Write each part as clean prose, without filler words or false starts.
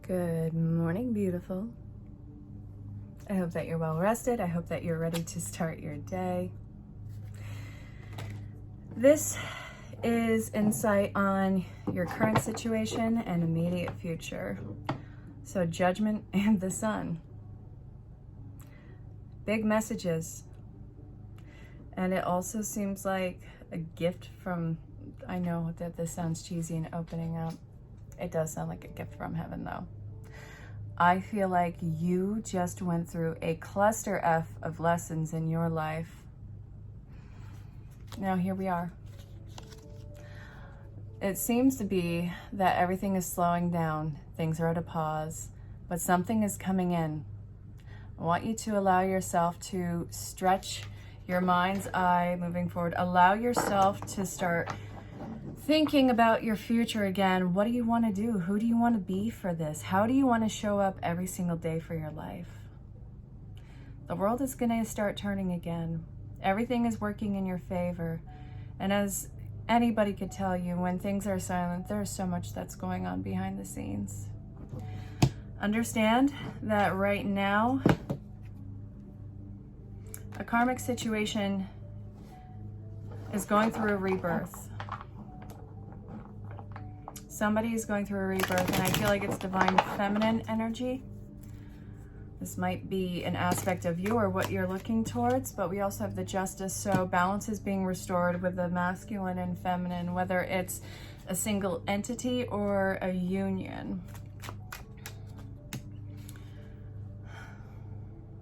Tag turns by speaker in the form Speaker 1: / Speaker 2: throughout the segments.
Speaker 1: Good morning, beautiful. I hope that you're well rested. I hope that you're ready to start your day. This is insight on your current situation and immediate future. So, Judgment and the Sun. Big messages. And it also seems like a gift from, I know that this sounds cheesy and opening up. It does sound like a gift from heaven, though. I feel like you just went through a cluster F of lessons in your life. Now here we are. It seems to be that everything is slowing down. Things are at a pause, but something is coming in. I want you to allow yourself to stretch your mind's eye moving forward. Allow yourself to start thinking about your future again. What do you want to do? Who do you want to be for this? How do you want to show up every single day for your life? The world is going to start turning again. Everything is working in your favor. And as anybody could tell you, when things are silent, there's so much that's going on behind the scenes. Understand that right now, a karmic situation is going through a rebirth. Somebody is going through a rebirth, and I feel like it's divine feminine energy. This might be an aspect of you or what you're looking towards, but we also have the Justice, so balance is being restored with the masculine and feminine, whether it's a single entity or a union.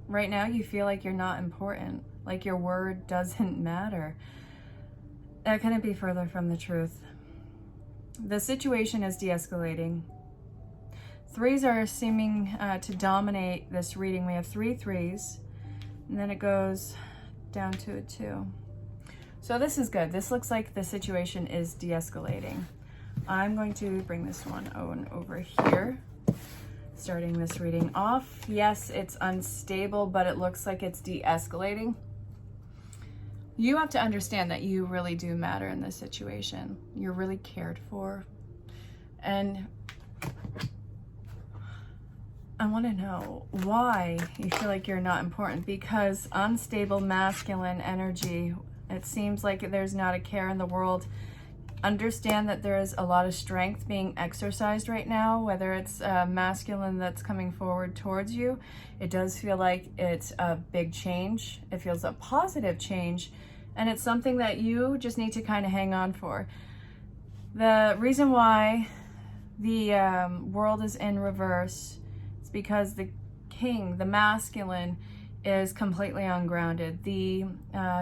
Speaker 1: Right now, you feel like you're not important, like your word doesn't matter. That couldn't be further from the truth. The situation is de-escalating. Threes are seeming to dominate this reading. We have 3 threes, and then it goes down to a 2. So this is good. This looks like the situation is de-escalating. I'm going to bring this one over here, starting this reading off. Yes, it's unstable, but it looks like it's de-escalating. You have to understand that you really do matter in this situation. You're really cared for. And I want to know why you feel like you're not important. Because unstable masculine energy, it seems like there's not a care in the world. Understand that there is a lot of strength being exercised right now, whether it's masculine that's coming forward towards you. It does feel like it's a big change. It feels a positive change, and it's something that you just need to kind of hang on for. The reason why the world is in reverse is because the king, the masculine, is completely ungrounded. The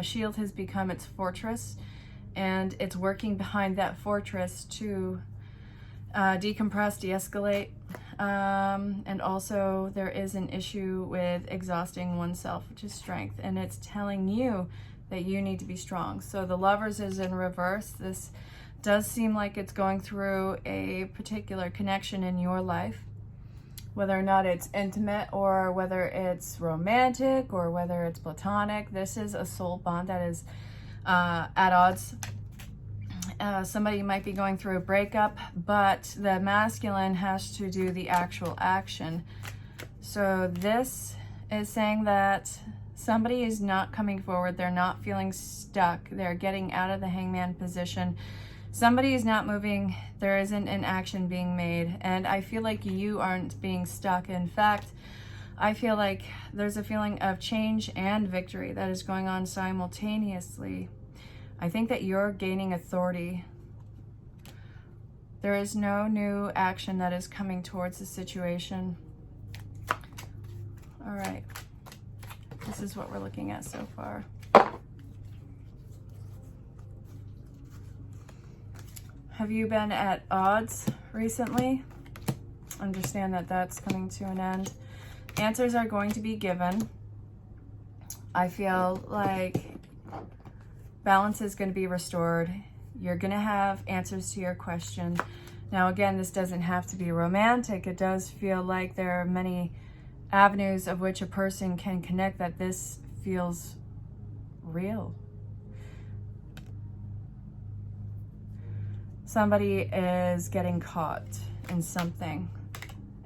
Speaker 1: shield has become its fortress, and it's working behind that fortress to decompress, de-escalate. And also there is an issue with exhausting oneself, which is strength. And it's telling you that you need to be strong. So the Lovers is in reverse. This does seem like it's going through a particular connection in your life, whether or not it's intimate or whether it's romantic or whether it's platonic. This is a soul bond that is at odds. Somebody might be going through a breakup, but the masculine has to do the actual action. So this is saying that somebody is not coming forward. They're not feeling stuck. They're getting out of the hangman position. Somebody is not moving. There isn't an action being made. And I feel like you aren't being stuck. In fact, I feel like there's a feeling of change and victory that is going on simultaneously. I think that you're gaining authority. There is no new action that is coming towards the situation. All right. This is what we're looking at so far. Have you been at odds recently? Understand that that's coming to an end. Answers are going to be given. I feel like balance is going to be restored. You're going to have answers to your question. Now, again, this doesn't have to be romantic. It does feel like there are many avenues of which a person can connect, that this feels real. Somebody is getting caught in something,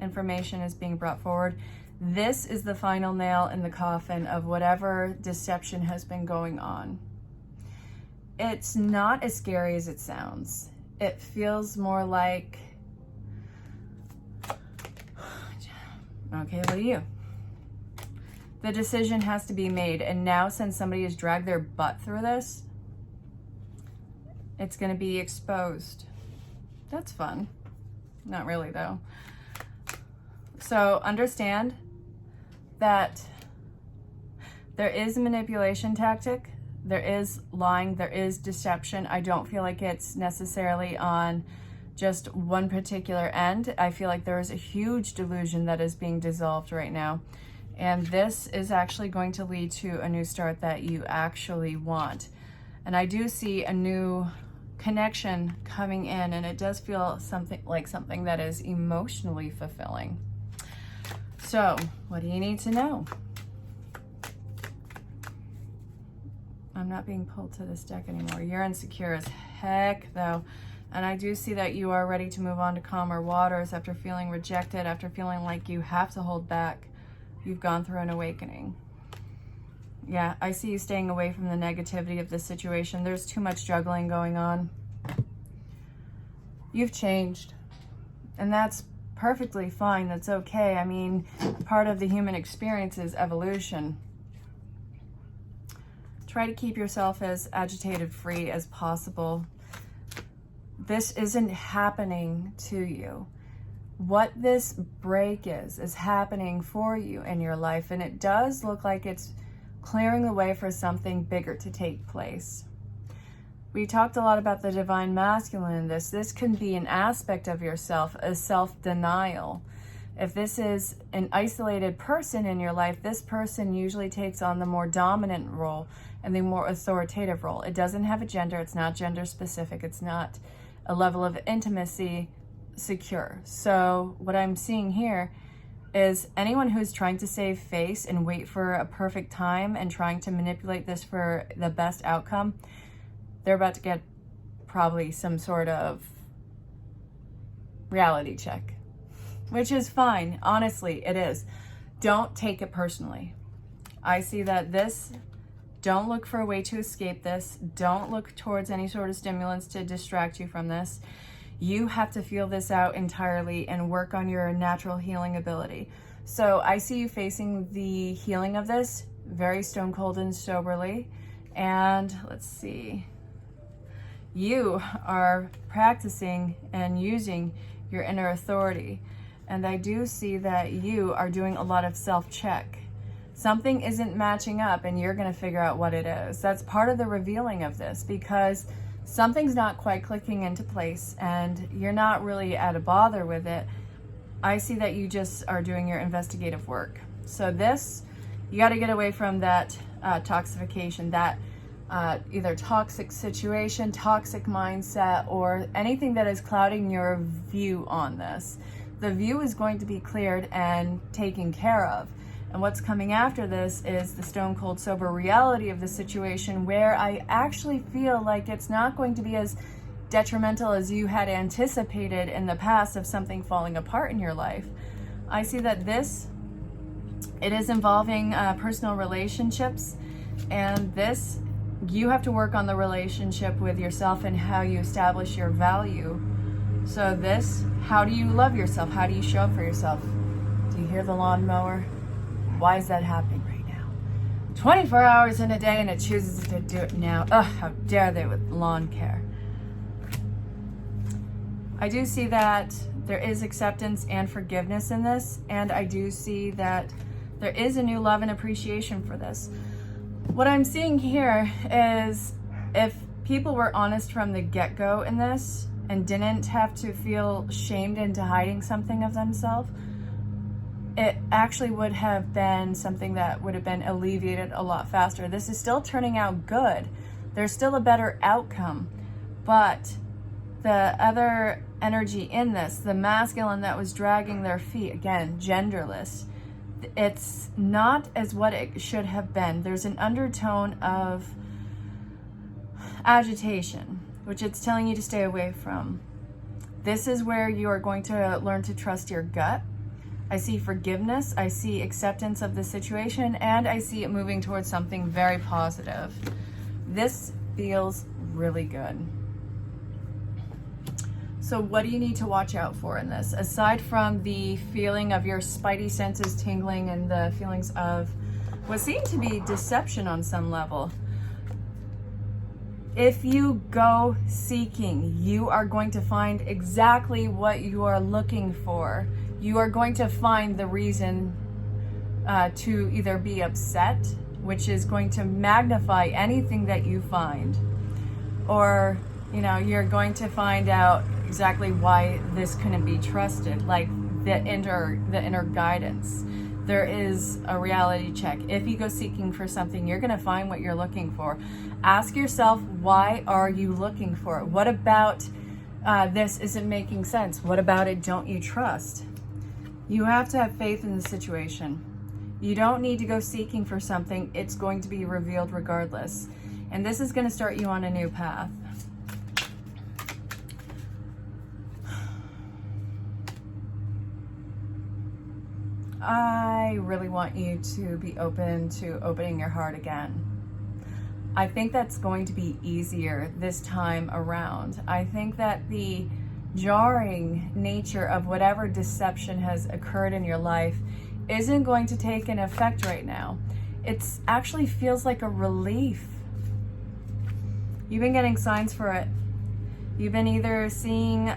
Speaker 1: information is being brought forward. This is the final nail in the coffin of whatever deception has been going on. It's not as scary as it sounds. It feels more like, okay, what do you? The decision has to be made. And now, since somebody has dragged their butt through this, it's going to be exposed. That's fun. Not really, though. So understand that there is a manipulation tactic. There is lying. There is deception. I don't feel like it's necessarily on just one particular end. I feel like there is a huge delusion that is being dissolved right now. And this is actually going to lead to a new start that you actually want. And I do see a new connection coming in, and it does feel something that is emotionally fulfilling. So, what do you need to know? I'm not being pulled to this deck anymore. You're insecure as heck, though. And I do see that you are ready to move on to calmer waters after feeling rejected, after feeling like you have to hold back. You've gone through an awakening. Yeah, I see you staying away from the negativity of this situation. There's too much juggling going on. You've changed. And that's perfectly fine. That's okay. I mean, part of the human experience is evolution. Try to keep yourself as agitated free as possible. This isn't happening to you. What this break is happening for you in your life, and it does look like it's clearing the way for something bigger to take place. We talked a lot about the divine masculine in this. This can be an aspect of yourself, a self-denial. If this is an isolated person in your life, this person usually takes on the more dominant role and the more authoritative role. It doesn't have a gender. It's not gender specific. It's not a level of intimacy secure. So what I'm seeing here is anyone who's trying to save face and wait for a perfect time and trying to manipulate this for the best outcome, they're about to get probably some sort of reality check, which is fine. Honestly, it is. Don't take it personally. I see that don't look for a way to escape this. Don't look towards any sort of stimulants to distract you from this. You have to feel this out entirely and work on your natural healing ability. So I see you facing the healing of this very stone cold and soberly. And let's see. You are practicing and using your inner authority. And I do see that you are doing a lot of self-check. Something isn't matching up and you're going to figure out what it is. That's part of the revealing of this, because something's not quite clicking into place and you're not really at a bother with it. I see that you just are doing your investigative work. So this, you got to get away from that toxification, that either toxic situation, toxic mindset, or anything that is clouding your view on this. The view is going to be cleared and taken care of. And what's coming after this is the stone cold sober reality of the situation, where I actually feel like it's not going to be as detrimental as you had anticipated in the past of something falling apart in your life. I see that it is involving personal relationships, and this, you have to work on the relationship with yourself and how you establish your value. So this, how do you love yourself? How do you show up for yourself? Do you hear the lawnmower? Why is that happening right now? 24 hours in a day and it chooses to do it now. Ugh, how dare they with lawn care. I do see that there is acceptance and forgiveness in this, and I do see that there is a new love and appreciation for this. What I'm seeing here is if people were honest from the get-go in this and didn't have to feel shamed into hiding something of themselves, it actually would have been something that would have been alleviated a lot faster. This is still turning out good. There's still a better outcome, but the other energy in this, the masculine that was dragging their feet, again, genderless, it's not as what it should have been. There's an undertone of agitation, which it's telling you to stay away from. This is where you are going to learn to trust your gut. I see forgiveness, I see acceptance of the situation, and I see it moving towards something very positive. This feels really good. So what do you need to watch out for in this? Aside from the feeling of your spidey senses tingling and the feelings of what seemed to be deception on some level, if you go seeking, you are going to find exactly what you are looking for. You are going to find the reason to either be upset, which is going to magnify anything that you find, or you're going to find out exactly why this couldn't be trusted, like the inner guidance. There is a reality check. If you go seeking for something, you're going to find what you're looking for. Ask yourself, why are you looking for it? What about this isn't making sense? What about it don't you trust? You have to have faith in the situation. You don't need to go seeking for something. It's going to be revealed regardless. And this is going to start you on a new path. I really want you to be open to opening your heart again. I think that's going to be easier this time around. I think that the jarring nature of whatever deception has occurred in your life isn't going to take an effect right now. It actually feels like a relief. You've been getting signs for it. You've been either seeing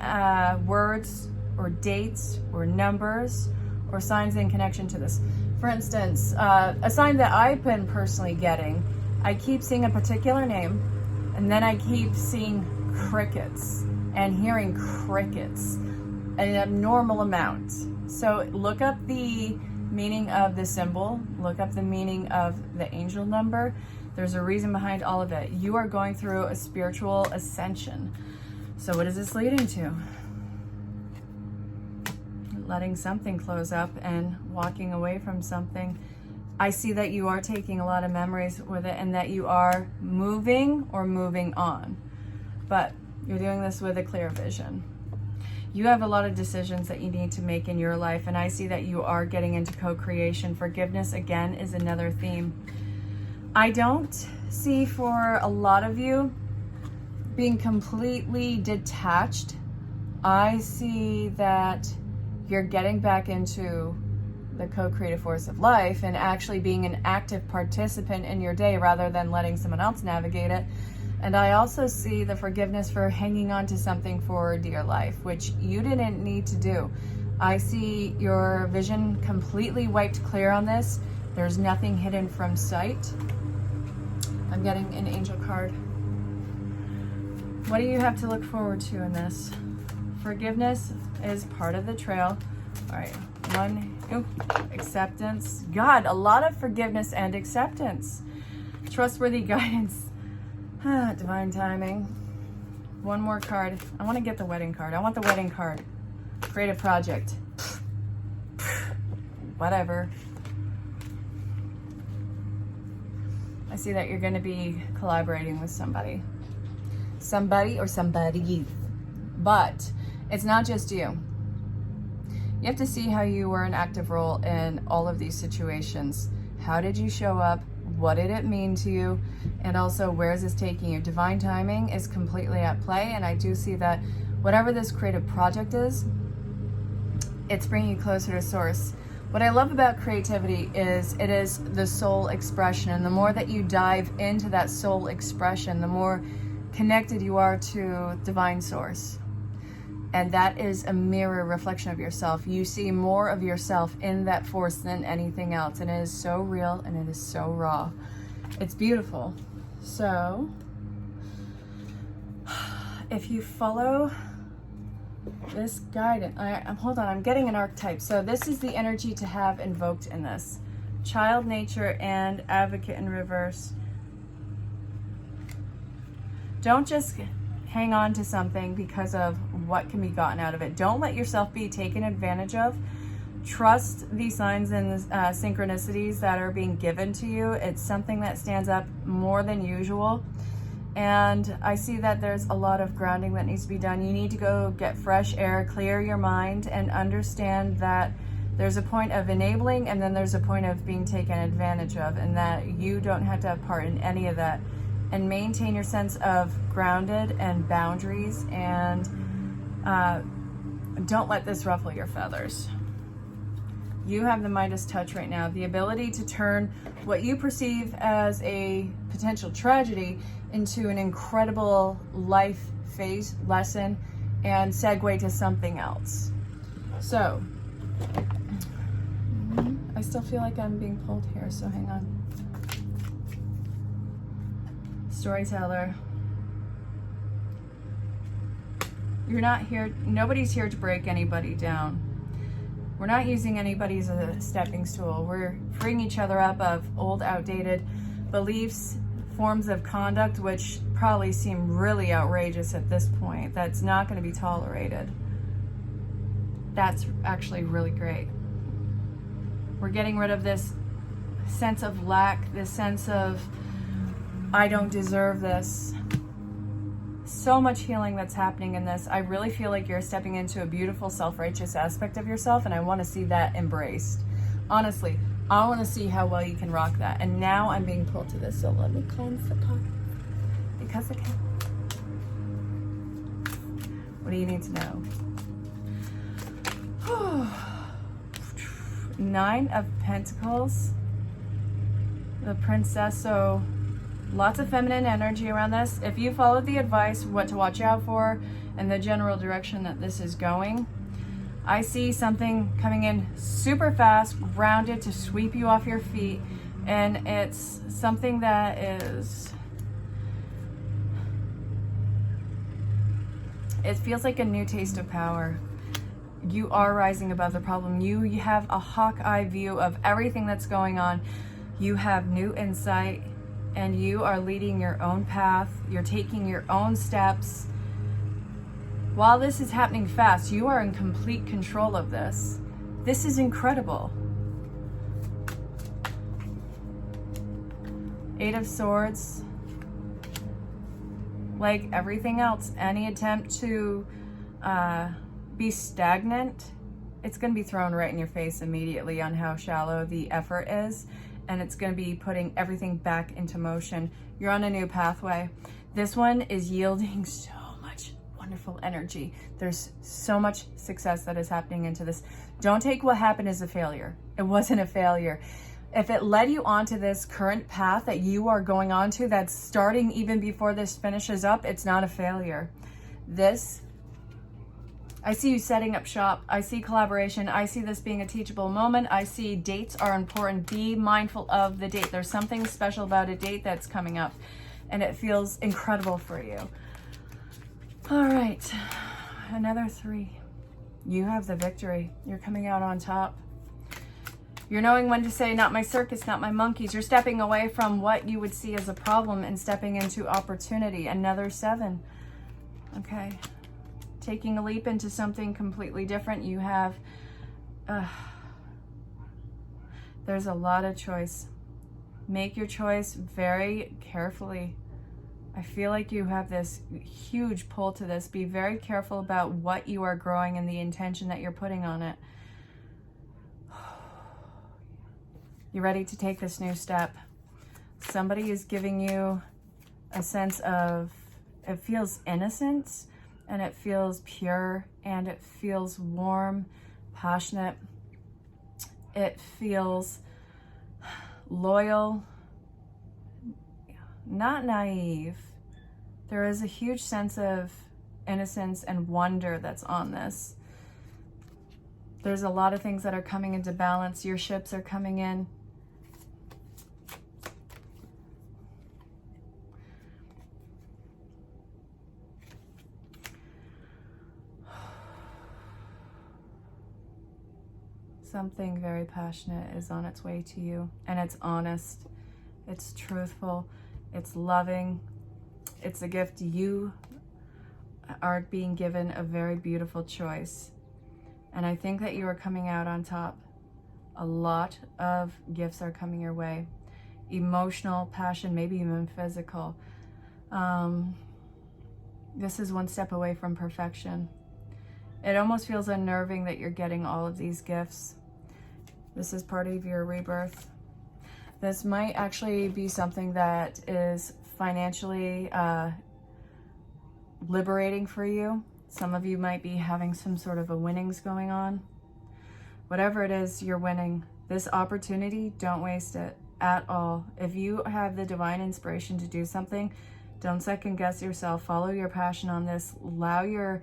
Speaker 1: words or dates or numbers or signs in connection to this. For instance, a sign that I've been personally getting, I keep seeing a particular name, and then I keep seeing crickets and hearing crickets, an abnormal amount. So look up the meaning of the symbol, look up the meaning of the angel number. There's a reason behind all of it. You are going through a spiritual ascension. So what is this leading to? Letting something close up and walking away from something. I see that you are taking a lot of memories with it and that you are moving or moving on. But you're doing this with a clear vision. You have a lot of decisions that you need to make in your life, and I see that you are getting into co-creation. Forgiveness, again, is another theme. I don't see for a lot of you being completely detached. I see that you're getting back into the co-creative force of life and actually being an active participant in your day rather than letting someone else navigate it. And I also see the forgiveness for hanging on to something for dear life, which you didn't need to do. I see your vision completely wiped clear on this. There's nothing hidden from sight. I'm getting an angel card. What do you have to look forward to in this? Forgiveness is part of the trail. All right, acceptance. God, a lot of forgiveness and acceptance. Trustworthy guidance. Divine timing. One more card. I want to get the wedding card. I want the wedding card. Creative project. Whatever. I see that you're going to be collaborating with somebody. Somebody or somebody. But it's not just you. You have to see how you were an active role in all of these situations. How did you show up? What did it mean to you? And also, where is this taking you? Divine timing is completely at play, and I do see that whatever this creative project is, it's bringing you closer to source. What I love about creativity is it is the soul expression, and the more that you dive into that soul expression, the more connected you are to divine source. And that is a mirror reflection of yourself. You see more of yourself in that force than anything else. And it is so real and it is so raw. It's beautiful. So, if you follow this guidance, hold on, I'm getting an archetype. So this is the energy to have invoked in this. Child, nature, and advocate in reverse. Don't just hang on to something because of what can be gotten out of it. Don't let yourself be taken advantage of. Trust the signs and synchronicities that are being given to you. It's something that stands up more than usual. And I see that there's a lot of grounding that needs to be done. You need to go get fresh air, clear your mind, and understand that There's a point of enabling, and then there's a point of being taken advantage of, and that you don't have to have part in any of that. And maintain your sense of grounded and boundaries, and don't let this ruffle your feathers. You have the Midas touch right now, the ability to turn what you perceive as a potential tragedy into an incredible life phase lesson and segue to something else. So, I still feel like I'm being pulled here, so hang on. Storyteller. You're not here, nobody's here to break anybody down. We're not using anybody as a stepping stool. We're freeing each other up of old, outdated beliefs, forms of conduct, which probably seem really outrageous at this point. That's not going to be tolerated. That's actually really great. We're getting rid of this sense of lack, this sense of, I don't deserve this. So much healing that's happening in this. I really feel like you're stepping into a beautiful self-righteous aspect of yourself, and I want to see that embraced. Honestly, I want to see how well you can rock that. And now I'm being pulled to this, so let me cleanse the cup because I can. What do you need to know? Nine of Pentacles, the Princess. So lots of feminine energy around this. If you followed the advice, what to watch out for, and the general direction that this is going, I see something coming in super fast, grounded to sweep you off your feet. And it's something that is, it feels like a new taste of power. You are rising above the problem. You have a hawk eye view of everything that's going on. You have new insight, and you are leading your own path. You're taking your own steps. While this is happening fast, you are in complete control of this. This is incredible. Eight of Swords. Like everything else, any attempt to be stagnant, it's going to be thrown right in your face immediately on how shallow the effort is, and it's going to be putting everything back into motion. You're on a new pathway. This one is yielding so much wonderful energy. There's so much success that is happening into this. Don't take what happened as a failure. It wasn't a failure. If it led you onto this current path that you are going on to, that's starting even before this finishes up, it's not a failure. This, I see you setting up shop. I see collaboration. I see this being a teachable moment. I see dates are important. Be mindful of the date. There's something special about a date that's coming up, and it feels incredible for you. All right, another 3. You have the victory. You're coming out on top. You're knowing when to say, not my circus, not my monkeys. You're stepping away from what you would see as a problem and stepping into opportunity. Another 7. Okay. Taking a leap into something completely different. You have, there's a lot of choice. Make your choice very carefully. I feel like you have this huge pull to this. Be very careful about what you are growing and the intention that you're putting on it. You're ready to take this new step. Somebody is giving you a sense of, it feels innocent, and it feels pure, and it feels warm, passionate. It feels loyal, not naive. There is a huge sense of innocence and wonder that's on this. There's a lot of things that are coming into balance. Your ships are coming in. Something very passionate is on its way to you, and it's honest, it's truthful, it's loving, it's a gift. You are being given a very beautiful choice, and I think that you are coming out on top. A lot of gifts are coming your way. Emotional, passion, maybe even physical. This is one step away from perfection. It almost feels unnerving that you're getting all of these gifts. This is part of your rebirth. This might actually be something that is financially liberating for you. Some of you might be having some sort of a winnings going on. Whatever it is you're winning, this opportunity, don't waste it at all. If you have the divine inspiration to do something, don't second guess yourself. Follow your passion on this. Allow your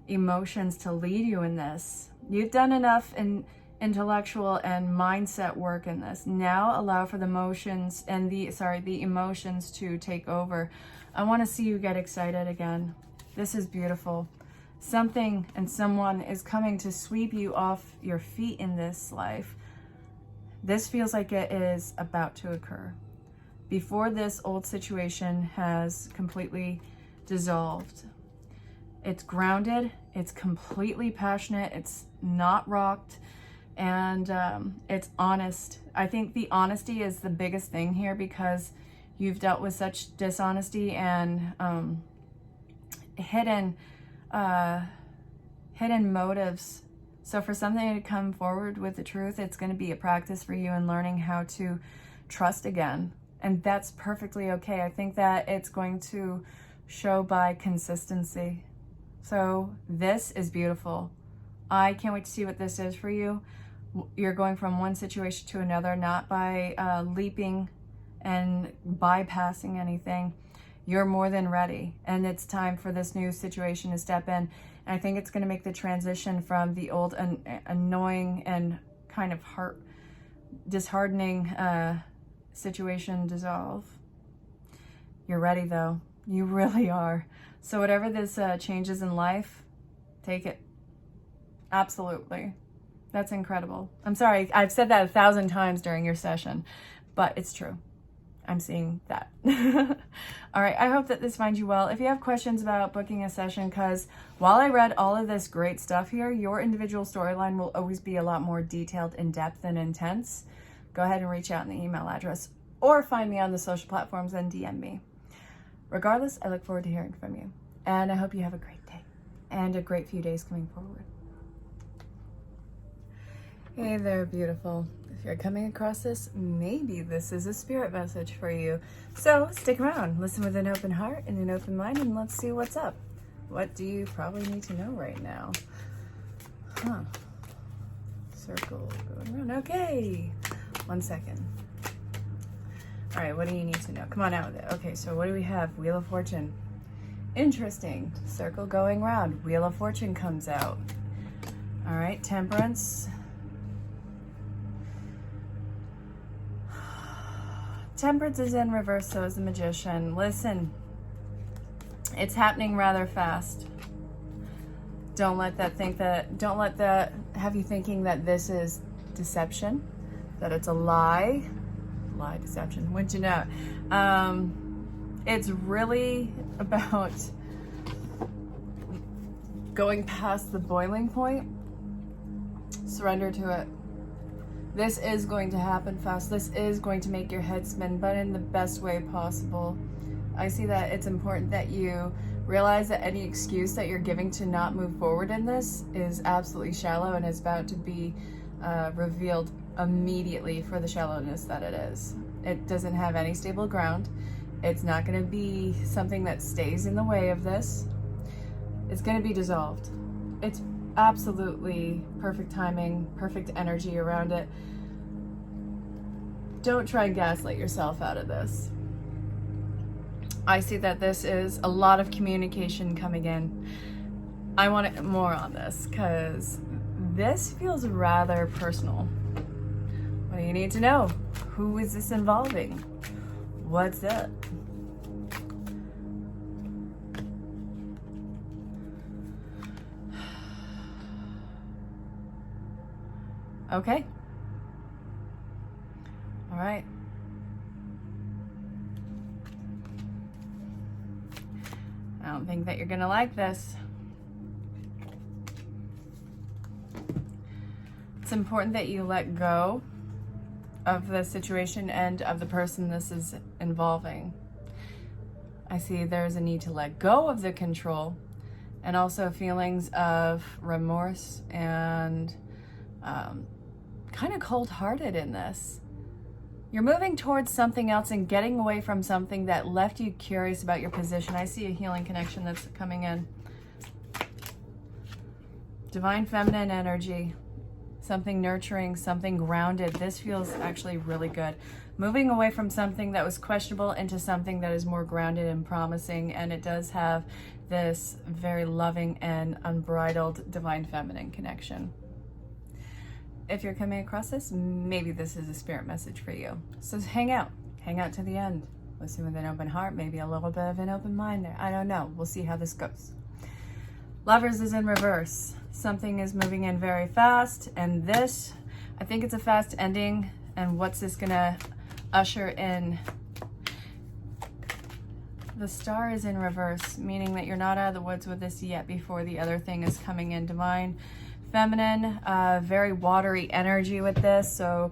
Speaker 1: emotions to lead you in this. You've done enough in intellectual and mindset work in this. Now allow for the emotions and the emotions to take over. I want to see you get excited again. This is beautiful. Something and someone is coming to sweep you off your feet in this life. This feels like it is about to occur. Before this old situation has completely dissolved. It's grounded, it's completely passionate, it's not rocked, and it's honest. I think the honesty is the biggest thing here, because you've dealt with such dishonesty and hidden motives. So for something to come forward with the truth, it's going to be a practice for you in learning how to trust again. And that's perfectly okay. I think that it's going to show by consistency. So this is beautiful. I can't wait to see what this is for you. You're going from one situation to another, not by leaping and bypassing anything. You're more than ready. And it's time for this new situation to step in. And I think it's going to make the transition from the old annoying and kind of disheartening situation dissolve. You're ready though. You really are. So whatever this changes in life, take it. Absolutely. That's incredible. I'm sorry, I've said that 1,000 times during your session, but it's true. I'm seeing that. All right, I hope that this finds you well. If you have questions about booking a session, because while I read all of this great stuff here, your individual storyline will always be a lot more detailed, in-depth, and intense. Go ahead and reach out in the email address or find me on the social platforms and DM me. Regardless, I look forward to hearing from you. And I hope you have a great day and a great few days coming forward. Hey there, beautiful. If you're coming across this, maybe this is a spirit message for you. So stick around, listen with an open heart and an open mind, and let's see what's up. What do you probably need to know right now? Circle going around. Okay. 1 second. All right, what do you need to know? Come on out with it. Okay, so what do we have? Wheel of Fortune. Interesting. Circle going round. Wheel of Fortune comes out. All right, Temperance. Temperance is in reverse, so is the Magician. Listen, it's happening rather fast. Don't let that have you thinking that this is deception, that it's a lie, deception. Wouldn't you know? It's really about going past the boiling point. Surrender to it. This is going to happen fast. This is going to make your head spin, but in the best way possible. I see that it's important that you realize that any excuse that you're giving to not move forward in this is absolutely shallow and is about to be revealed immediately for the shallowness that it is. It doesn't have any stable ground. It's not going to be something that stays in the way of this. It's going to be dissolved. It's absolutely perfect timing, perfect energy around it. Don't try and gaslight yourself out of this. I see that this is a lot of communication coming in. I want more on this because this feels rather personal. What do you need to know? Who is this involving? What's up? Okay. All right. I don't think that you're gonna like this. It's important that you let go of the situation and of the person this is involving. I see there's a need to let go of the control and also feelings of remorse and kind of cold-hearted in this. You're moving towards something else and getting away from something that left you curious about your position. I see a healing connection that's coming in. Divine feminine energy, something nurturing, something grounded. This feels actually really good. Moving away from something that was questionable into something that is more grounded and promising, and it does have this very loving and unbridled divine feminine connection. If you're coming across this, maybe this is a spirit message for you. So hang out to the end. Listen with an open heart, maybe a little bit of an open mind there. I don't know. We'll see how this goes. Lovers is in reverse. Something is moving in very fast, and this, I think it's a fast ending. And what's this gonna usher in? The Star is in reverse, meaning that you're not out of the woods with this yet before the other thing is coming in. Divine feminine, very watery energy with this. So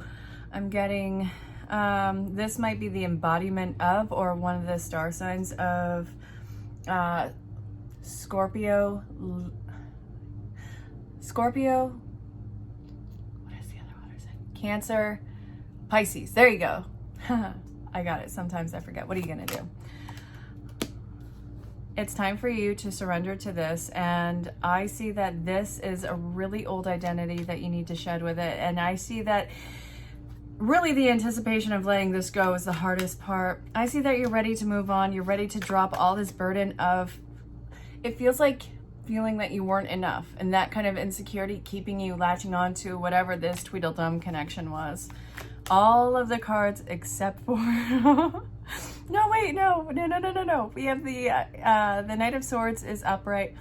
Speaker 1: I'm getting, this might be the embodiment of, or one of the star signs of Scorpio, what is the other water sign? Cancer, Pisces. There you go. I got it. Sometimes I forget. What are you going to do? It's time for you to surrender to this. And I see that this is a really old identity that you need to shed with it. And I see that really the anticipation of letting this go is the hardest part. I see that you're ready to move on. You're ready to drop all this burden of, it feels like feeling that you weren't enough, and that kind of insecurity keeping you latching on to whatever this Tweedledum connection was. All of the cards except for no, wait, no. We have the Knight of Swords is upright,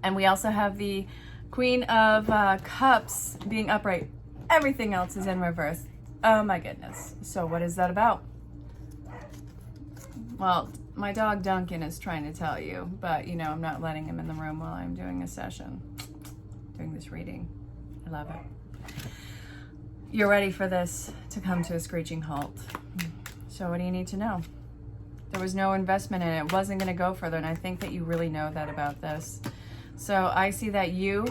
Speaker 1: and we also have the Queen of Cups being upright. Everything else is in reverse. Oh my goodness. So what is that about? Well, my dog Duncan is trying to tell you, but you know, I'm not letting him in the room while I'm doing a session, doing this reading. I love it. You're ready for this to come to a screeching halt. So what do you need to know? There was no investment in it. It wasn't going to go further, and I think that you really know that about this. So I see that you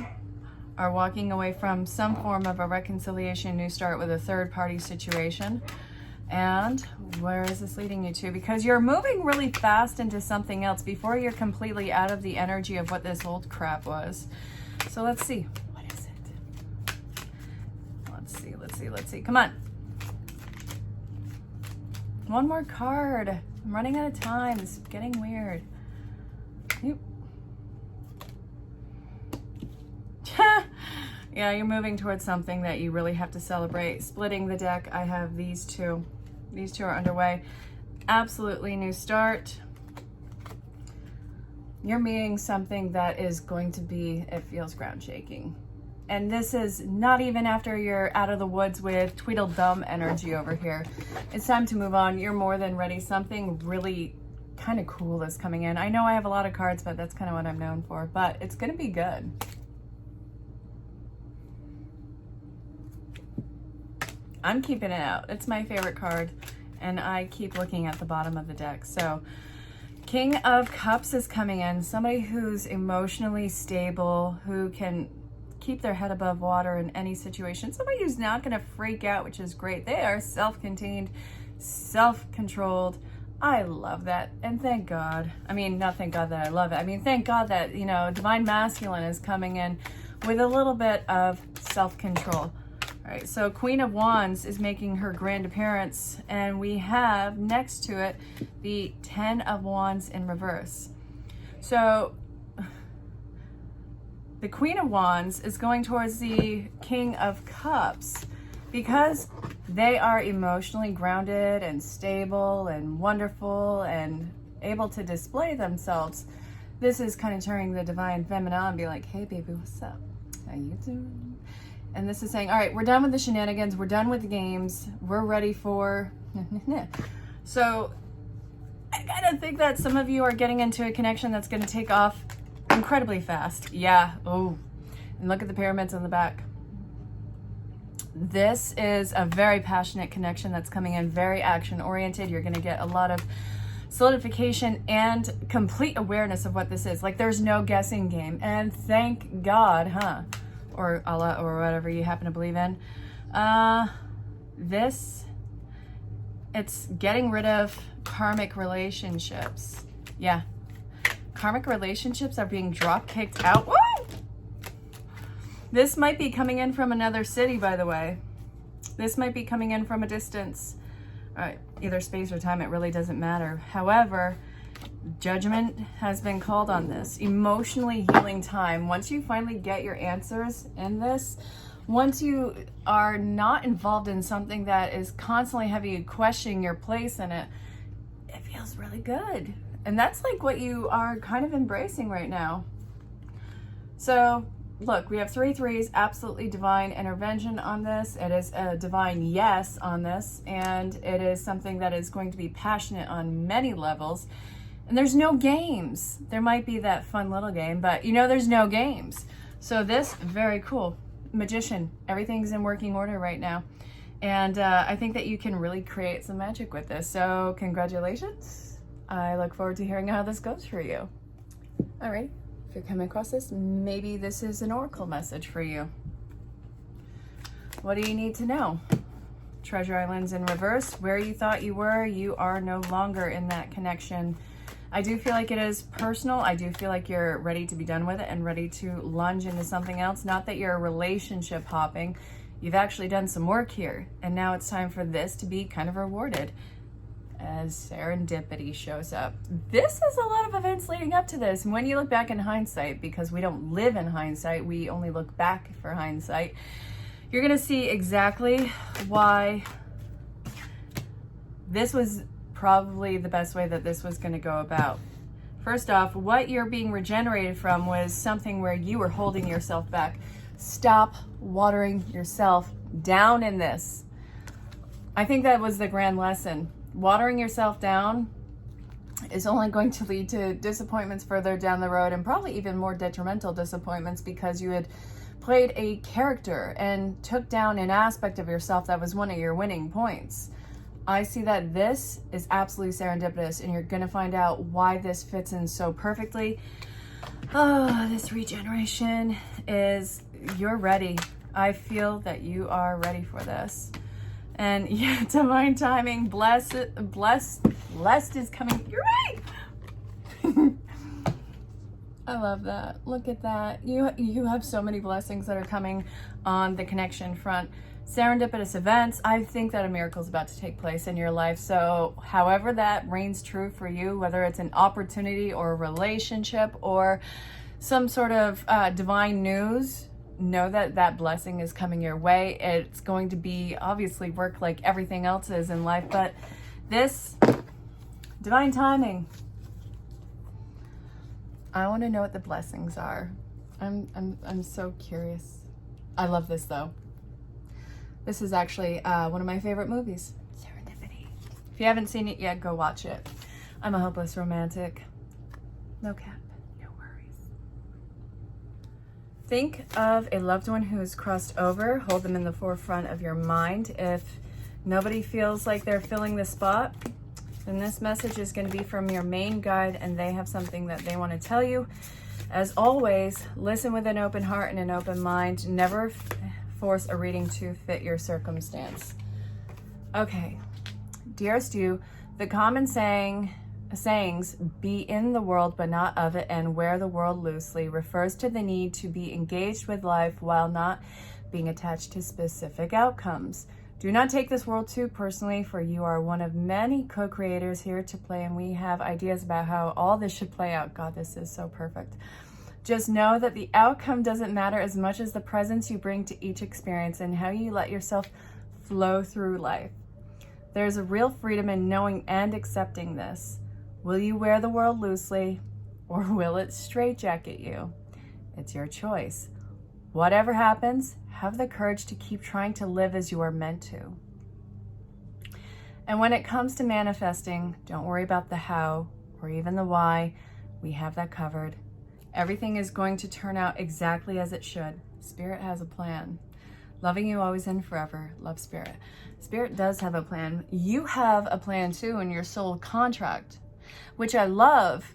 Speaker 1: are walking away from some form of a reconciliation, new start with a third-party situation. And where is this leading you to? Because you're moving really fast into something else before you're completely out of the energy of what this old crap was. So let's see. What is it? Let's see. Come on. One more card. I'm running out of time. This is getting weird. Yep. Yeah, you're moving towards something that you really have to celebrate. Splitting the deck, I have these two. These two are underway. Absolutely new start. You're meeting something that is going to be, it feels ground shaking. And this is not even after you're out of the woods with Tweedledum energy over here. It's time to move on. You're more than ready. Something really kind of cool is coming in. I know I have a lot of cards, but that's kind of what I'm known for. But it's going to be good. I'm keeping it out. It's my favorite card, and I keep looking at the bottom of the deck. So King of Cups is coming in. Somebody who's emotionally stable, who can keep their head above water in any situation. Somebody who's not going to freak out, which is great. They are self-contained, self-controlled. I love that. And thank God. I mean, not thank God that I love it. I mean, thank God that, you know, Divine Masculine is coming in with a little bit of self-control. All right, so Queen of Wands is making her grand appearance, and we have next to it the 10 of Wands in reverse. So the Queen of Wands is going towards the King of Cups because they are emotionally grounded and stable and wonderful and able to display themselves. This is kind of turning the Divine Feminine and be like, hey baby, what's up? How you doing? And this is saying, all right, we're done with the shenanigans. We're done with the games. We're ready for... So I kind of think that some of you are getting into a connection that's going to take off incredibly fast. Yeah. Oh, and look at the pyramids on the back. This is a very passionate connection that's coming in, very action-oriented. You're going to get a lot of solidification and complete awareness of what this is. Like, there's no guessing game. And thank God, huh? or Allah or whatever you happen to believe in. It's getting rid of karmic relationships. Yeah. Karmic relationships are being drop-kicked out. Woo! This might be coming in from another city, by the way. This might be coming in from a distance. Either space or time, it really doesn't matter. However, judgment has been called on this. Emotionally healing time. Once you finally get your answers in this, once you are not involved in something that is constantly having you questioning your place in it, it feels really good. And that's like what you are kind of embracing right now. So look, we have 3 threes, absolutely divine intervention on this. It is a divine yes on this, and it is something that is going to be passionate on many levels. And there's no games. There might be that fun little game, but you know there's no games. So this, very cool. Magician, everything's in working order right now. And I think that you can really create some magic with this. So congratulations. I look forward to hearing how this goes for you. All right. If you're coming across this, maybe this is an oracle message for you. What do you need to know? Treasure Islands in reverse. Where you thought you were, you are no longer in that connection. I do feel like it is personal. I do feel like you're ready to be done with it and ready to lunge into something else. Not that you're relationship hopping. You've actually done some work here. And now it's time for this to be kind of rewarded as serendipity shows up. This is a lot of events leading up to this. And when you look back in hindsight, because we don't live in hindsight, we only look back for hindsight, you're going to see exactly why this was probably the best way that this was going to go about. First off, what you're being regenerated from was something where you were holding yourself back. Stop watering yourself down in this. I think that was the grand lesson. Watering yourself down is only going to lead to disappointments further down the road, and probably even more detrimental disappointments, because you had played a character and took down an aspect of yourself that was one of your winning points. I see that this is absolutely serendipitous, and you're going to find out why this fits in so perfectly. Oh, this regeneration is, you're ready. I feel that you are ready for this. And yeah, divine timing, blessed is coming. You're right. I love that. Look at that. You have so many blessings that are coming on the connection front. Serendipitous events. I think that a miracle is about to take place in your life. So however that reigns true for you, whether it's an opportunity or a relationship or some sort of divine news, know that that blessing is coming your way. It's going to be obviously work like everything else is in life, but this divine timing, I want to know what the blessings are. I'm so curious. I love this though. This is actually one of my favorite movies, Serendipity. If you haven't seen it yet, go watch it. I'm a hopeless romantic. No cap. Think of a loved one who has crossed over. Hold them in the forefront of your mind. If nobody feels like they're filling the spot, then this message is going to be from your main guide, and they have something that they want to tell you. As always, listen with an open heart and an open mind. Never force a reading to fit your circumstance. Okay, dearest you, the common sayings, be in the world but not of it, and wear the world loosely, refers to the need to be engaged with life while not being attached to specific outcomes. Do not take this world too personally, for you are one of many co-creators here to play, and we have ideas about how all this should play out. God, this is so perfect. Just know that the outcome doesn't matter as much as the presence you bring to each experience and how you let yourself flow through life. There's a real freedom in knowing and accepting this. Will you wear the world loosely, or will it straitjacket you? It's your choice. Whatever happens, have the courage to keep trying to live as you are meant to. And when it comes to manifesting, don't worry about the how or even the why. We have that covered. Everything is going to turn out exactly as it should. Spirit has a plan. Loving you always and forever. Love, Spirit. Spirit does have a plan. You have a plan too in your soul contract, which I love,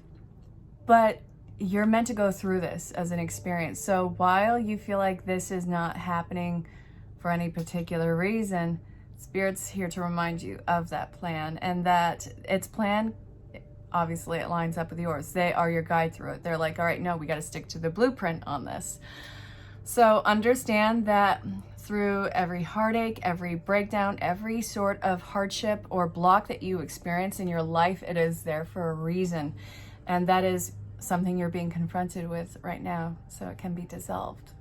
Speaker 1: but you're meant to go through this as an experience. So while you feel like this is not happening for any particular reason, Spirit's here to remind you of that plan, and that its plan, obviously it lines up with yours. They are your guide through it. They're like, all right, no, we got to stick to the blueprint on this. So understand that through every heartache, every breakdown, every sort of hardship or block that you experience in your life, it is there for a reason. And that is something you're being confronted with right now, so it can be dissolved.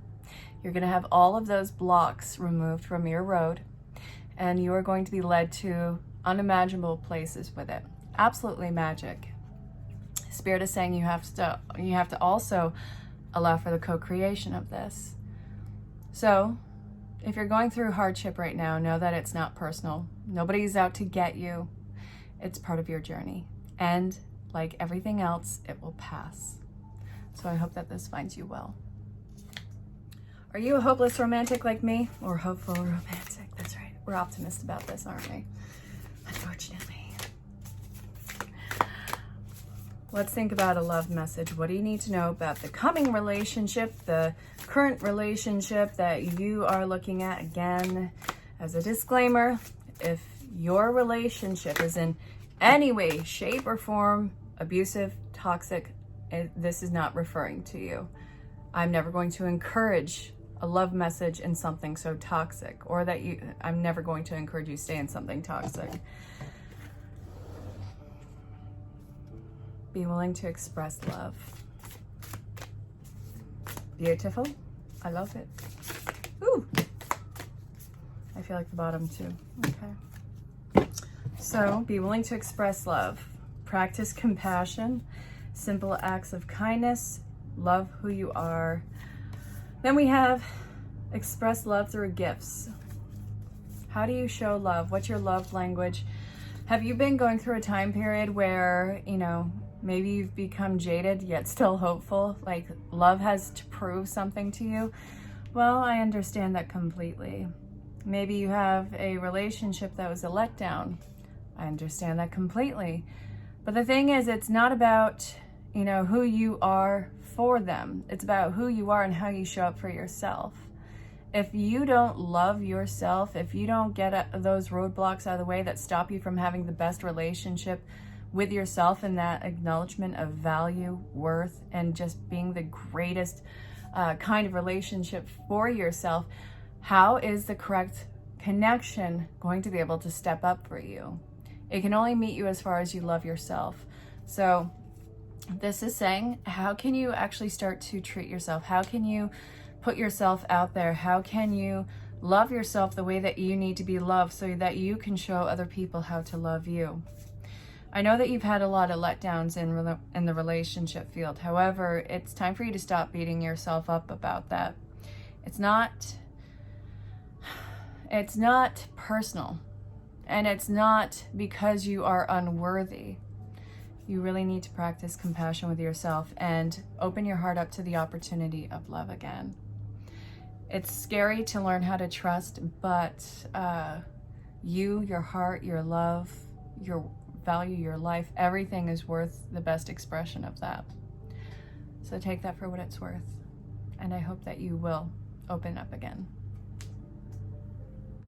Speaker 1: You're going to have all of those blocks removed from your road, and you are going to be led to unimaginable places with it. Absolutely magic. Spirit is saying you have to also allow for the co-creation of this. So if you're going through hardship right now, know that it's not personal. Nobody's out to get you. It's part of your journey. And like everything else, it will pass. So I hope that this finds you well. Are you a hopeless romantic like me? Or hopeful romantic? That's right. We're optimists about this, aren't we? Unfortunately. Let's think about a love message. What do you need to know about the coming relationship, the current relationship that you are looking at? Again, as a disclaimer, if your relationship is in any way, shape, or form abusive, toxic, this is not referring to you. I'm never going to encourage a love message in something so toxic, or that I'm never going to encourage you to stay in something toxic. Be willing to express love. Beautiful. I love it. Ooh. I feel like the bottom too. Okay. So be willing to express love. Practice compassion. Simple acts of kindness. Love who you are. Then we have express love through gifts. How do you show love? What's your love language? Have you been going through a time period where, maybe you've become jaded yet still hopeful, like love has to prove something to you? Well, I understand that completely. Maybe you have a relationship that was a letdown. I understand that completely. But the thing is, it's not about, who you are for them. It's about who you are and how you show up for yourself. If you don't love yourself, if you don't get those roadblocks out of the way that stop you from having the best relationship with yourself, and that acknowledgement of value, worth, and just being the greatest kind of relationship for yourself, how is the correct connection going to be able to step up for you? It can only meet you as far as you love yourself. So this is saying, how can you actually start to treat yourself? How can you put yourself out there? How can you love yourself the way that you need to be loved, so that you can show other people how to love you? I know that you've had a lot of letdowns in the relationship field. However, it's time for you to stop beating yourself up about that. It's not personal, and it's not because you are unworthy. You really need to practice compassion with yourself and open your heart up to the opportunity of love again. It's scary to learn how to trust, but your heart, your love, your value, your life, everything is worth the best expression of that. So take that for what it's worth. And I hope that you will open up again.